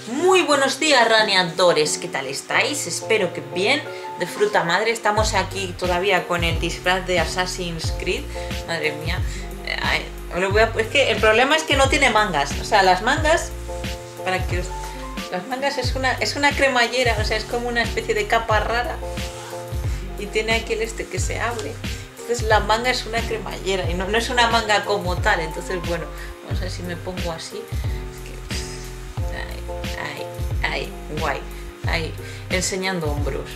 Muy buenos días, raneadores, ¿qué tal estáis? Espero que bien, de fruta madre. Estamos aquí todavía con el disfraz de Assassin's Creed. Madre mía. Es que el problema es que no tiene mangas. O sea, las mangas, las mangas es una cremallera, o sea, es como una especie de capa rara. Y tiene aquí el que se abre. Entonces la manga es una cremallera y no es una manga como tal. Entonces, bueno, vamos a ver si me pongo así. Ahí, guay, ahí, enseñando hombros.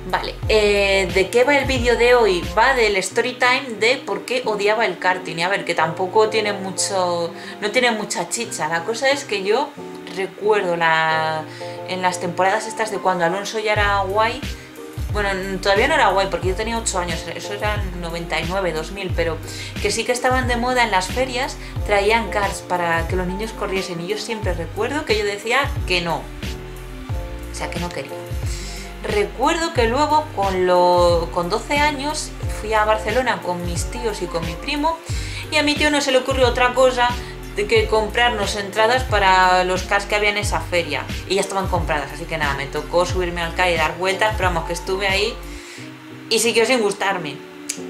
Vale, ¿de qué va el vídeo de hoy? Va del story time de por qué odiaba el karting. Y a ver, que tampoco tiene mucho, no tiene mucha chicha. La cosa es que yo recuerdo en las temporadas estas de cuando Alonso ya era guay. Bueno, todavía no era guay porque yo tenía 8 años, eso era 99, 2000, pero que sí que estaban de moda en las ferias, traían karts para que los niños corriesen y yo siempre recuerdo que yo decía que no, o sea, que no quería. Recuerdo que luego con 12 años fui a Barcelona con mis tíos y con mi primo y a mi tío no se le ocurrió otra cosa que comprarnos entradas para los cars que había en esa feria y ya estaban compradas, así que nada, me tocó subirme al car y dar vueltas, pero vamos, que estuve ahí y siguió sin gustarme.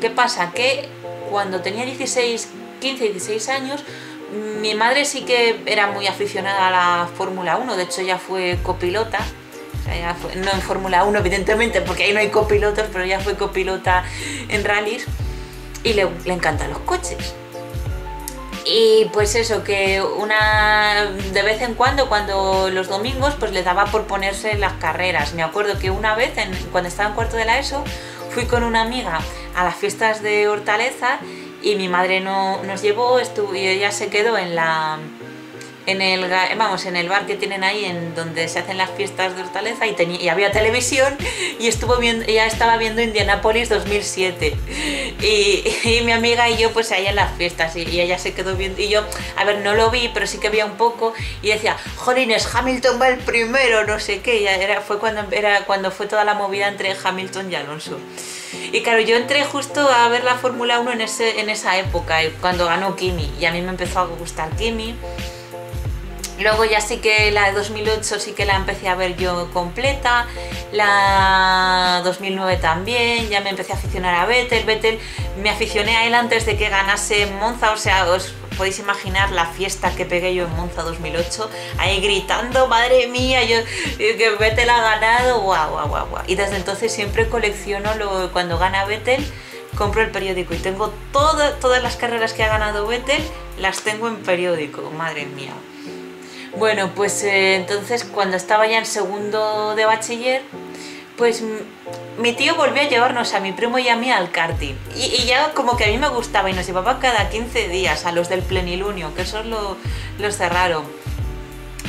¿Qué pasa? Que cuando tenía 15, 16 años, mi madre sí que era muy aficionada a la Fórmula 1, de hecho ella fue copilota, o sea, ella fue, no en Fórmula 1 evidentemente, porque ahí no hay copilotos, pero ella fue copilota en rallies y le encantan los coches. Y pues eso, que de vez en cuando los domingos, pues le daba por ponerse las carreras. Me acuerdo que una vez, cuando estaba en cuarto de la ESO, fui con una amiga a las fiestas de Hortaleza y mi madre nos llevó, y ella se quedó en el bar que tienen ahí en donde se hacen las fiestas de Hortaleza y había televisión y ella estaba viendo Indianapolis 2007 y mi amiga y yo pues ahí en las fiestas y ella se quedó viendo y yo, a ver, no lo vi pero sí que veía un poco y decía, jolines, Hamilton va el primero, no sé qué, fue cuando fue toda la movida entre Hamilton y Alonso. Y claro, yo entré justo a ver la Fórmula 1 en esa época, cuando ganó Kimi, y a mí me empezó a gustar Kimi. Luego ya sí que la de 2008 sí que la empecé a ver yo completa, la 2009 también, ya me empecé a aficionar a Vettel, me aficioné a él antes de que ganase en Monza, o sea, os podéis imaginar la fiesta que pegué yo en Monza 2008, ahí gritando, madre mía, que Vettel ha ganado, guau. Y desde entonces siempre colecciono cuando gana Vettel, compro el periódico y tengo todas las carreras que ha ganado Vettel, las tengo en periódico, madre mía. Bueno, pues entonces cuando estaba ya en segundo de bachiller, pues mi tío volvió a llevarnos a mi primo y a mí al karting y ya como que a mí me gustaba y nos llevaba cada 15 días a los del plenilunio, que esos los cerraron.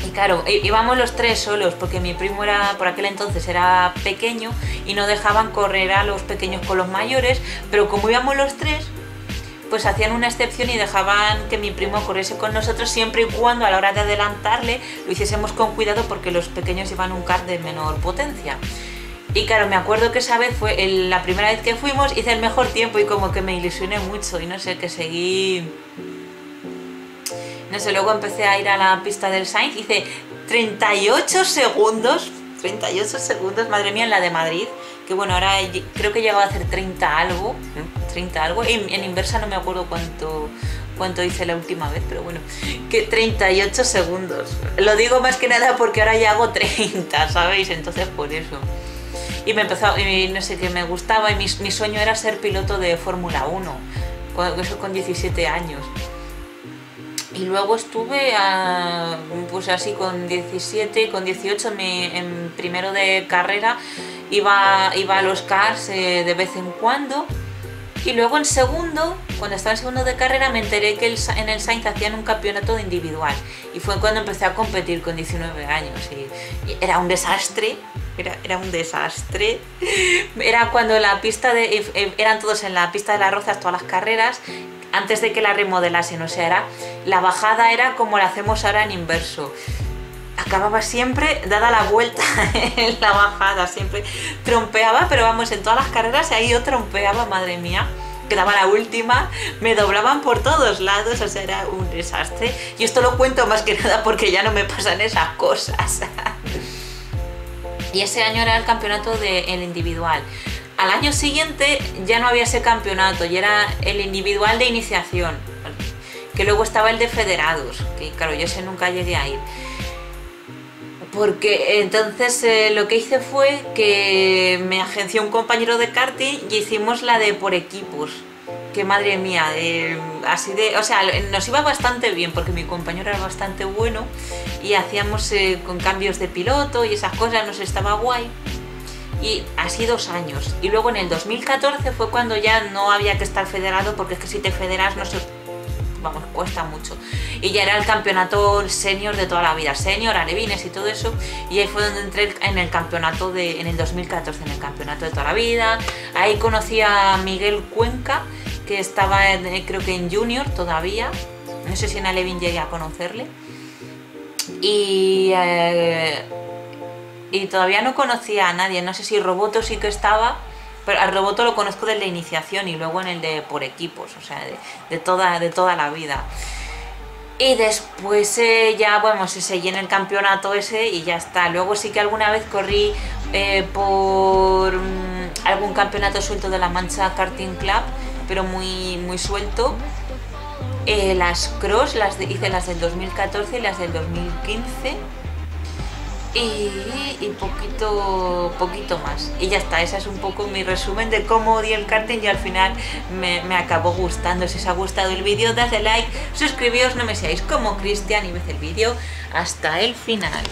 Y claro, íbamos los tres solos porque mi primo por aquel entonces era pequeño y no dejaban correr a los pequeños con los mayores, pero como íbamos los tres, pues hacían una excepción y dejaban que mi primo corriese con nosotros siempre y cuando a la hora de adelantarle lo hiciésemos con cuidado porque los pequeños iban un kart de menor potencia. Y claro, me acuerdo que esa vez fue la primera vez que fuimos, hice el mejor tiempo y como que me ilusioné mucho y no sé, que seguí... No sé, luego empecé a ir a la pista del Sainz, hice 38 segundos, madre mía, en la de Madrid, que bueno, ahora creo que llegaba a hacer 30 algo, y en inversa no me acuerdo cuánto hice la última vez, pero bueno, que 38 segundos. Lo digo más que nada porque ahora ya hago 30, ¿sabéis? Entonces por eso. Y no sé, que me gustaba y mi sueño era ser piloto de Fórmula 1, eso con 17 años. Y luego estuve pues así con 17 y con 18 en primero de carrera iba a los cars de vez en cuando. Y luego en segundo, cuando estaba en segundo de carrera, me enteré que en el Sainz hacían un campeonato de individual. Y fue cuando empecé a competir con 19 años. Y era un desastre, era un desastre. Era cuando eran todos en la pista de las Rozas, todas las carreras, antes de que la remodelasen. O sea, la bajada era como la hacemos ahora en inverso. Acababa siempre dada la vuelta en la bajada, siempre trompeaba, pero vamos, en todas las carreras ahí yo trompeaba, madre mía, quedaba la última, me doblaban por todos lados, o sea, era un desastre. Y esto lo cuento más que nada porque ya no me pasan esas cosas. Y ese año era el campeonato del individual. Al año siguiente ya no había ese campeonato, y era el individual de iniciación, que luego estaba el de federados, que claro, yo ese nunca llegué a ir. Porque entonces lo que hice fue que me agenció un compañero de karting y hicimos la de por equipos. Que madre mía, así de, o sea, nos iba bastante bien porque mi compañero era bastante bueno y hacíamos con cambios de piloto y esas cosas, nos estaba guay. Y así 2 años. Y luego en el 2014 fue cuando ya no había que estar federado, porque es que si te federas no sé, vamos, cuesta mucho. Y ya era el campeonato senior de toda la vida, senior, alevines y todo eso. Y ahí fue donde entré en el campeonato en el 2014, en el campeonato de toda la vida. Ahí conocí a Miguel Cuenca, que estaba creo que en junior todavía. No sé si en alevín llegué a conocerle. Y todavía no conocía a nadie. No sé si Roboto sí que estaba, pero al Roboto lo conozco del de iniciación y luego en el de por equipos, o sea, de toda la vida. Y después ya, bueno, se seguí en el campeonato ese y ya está. Luego sí que alguna vez corrí por algún campeonato suelto de la Mancha Karting Club, pero muy, muy suelto. Las cross, hice las del 2014 y las del 2015. Y poquito más. Y ya está, ese es un poco mi resumen de cómo odié el karting y al final me acabó gustando. Si os ha gustado el vídeo, dadle like, suscribíos, no me seáis como Cristian y ved el vídeo hasta el final.